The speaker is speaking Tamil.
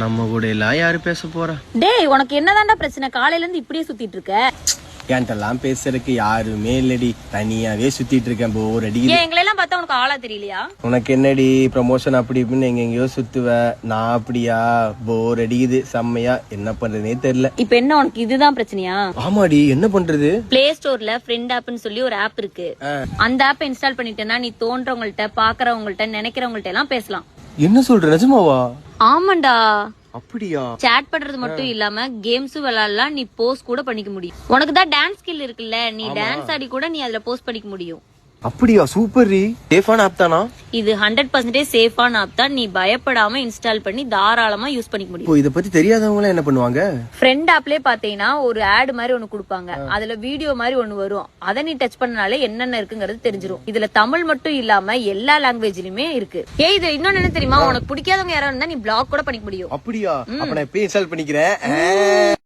நம்ம கூட எல்லாம் யாரு பேச போறா? டேய் உனக்கு என்னதான்டா பிரச்சனை? காலையில இருந்து இப்படியே சுத்திட்டு இருக்க. என்கிட்டலாம் பேசுறதுக்கு யாருமே இல்லடி, தனியாவே சுத்திட்டு இருக்கேன். போர் அடிக்குது. ஏன் எங்களை எல்லாம் பார்த்தா உனக்கு ஆளா தெரியலையா? உனக்கு என்னடி ப்ரமோஷன் அப்படி இப்படின்னு எங்கெங்கயோ சுத்துவ, நான் அப்படியா? போர் அடிக்குது செம்மையா, என்ன பண்றதுனே தெரியல. இப்ப என்ன உனக்கு இதுதான் பிரச்சனையா? ஆமாடி, என்ன பண்றது? பிளே ஸ்டோர்ல ஃப்ரெண்ட் ஆப்னு சொல்லி ஒரு ஆப் இருக்கு. அந்த ஆப் இன்ஸ்டால் பண்ணிட்டேன்னா நீ தோன்றவங்கள்ட்ட, பாக்குறவங்கள்ட்ட, நினைக்கிறவங்கள்ட்ட எல்லாம் பேசலாம். என்ன சொல்ற, நிஜமாவா? ஆமாண்டா. அப்படியா? சாட் பண்றது மட்டும் இல்லாம கேம்ஸும் விளையாடலாம், நீ போஸ்ட் கூட பண்ணிக்க முடியும். உனக்கு தான் டான்ஸ் ஸ்கில் இருக்குல்ல, நீ டான்ஸ் ஆடி கூட நீ அதுல போஸ்ட் பண்ணிக்க முடியும். அப்படியா? சூப்பர். சேஃபான ஆப் தானா இது? 100% சேஃபான ஆப் தான். நீ பயப்படாம இன்ஸ்டால் பண்ணி தாராளமா யூஸ் பண்ணிக்க முடியும். இப்போ இத பத்தி தெரியாதவங்க என்ன பண்ணுவாங்க? ஃப்ரெண்ட் ஆப்லயே பாத்தீங்கன்னா ஒரு ஆட் மாதிரி ஒண்ணு கொடுப்பாங்க, அதுல வீடியோ மாதிரி ஒண்ணு வரும். அதை நீ டச் பண்ணனாலே என்னென்ன இருக்குங்கிறது தெரிஞ்சிரும். இதுல தமிழ் மட்டும் இல்லாம எல்லா லாங்குவேஜ்லயுமே இருக்கு. இது இன்னொன்னு என்ன தெரியுமா? உனக்கு பிடிக்காதவங்க யாராவது இருந்தா நீ பிளாக் கூட பண்ணிக்க முடியும். அப்படியா? அப்ப நான் இப்ப இன்ஸ்டால் பண்ணிக்கிறேன்.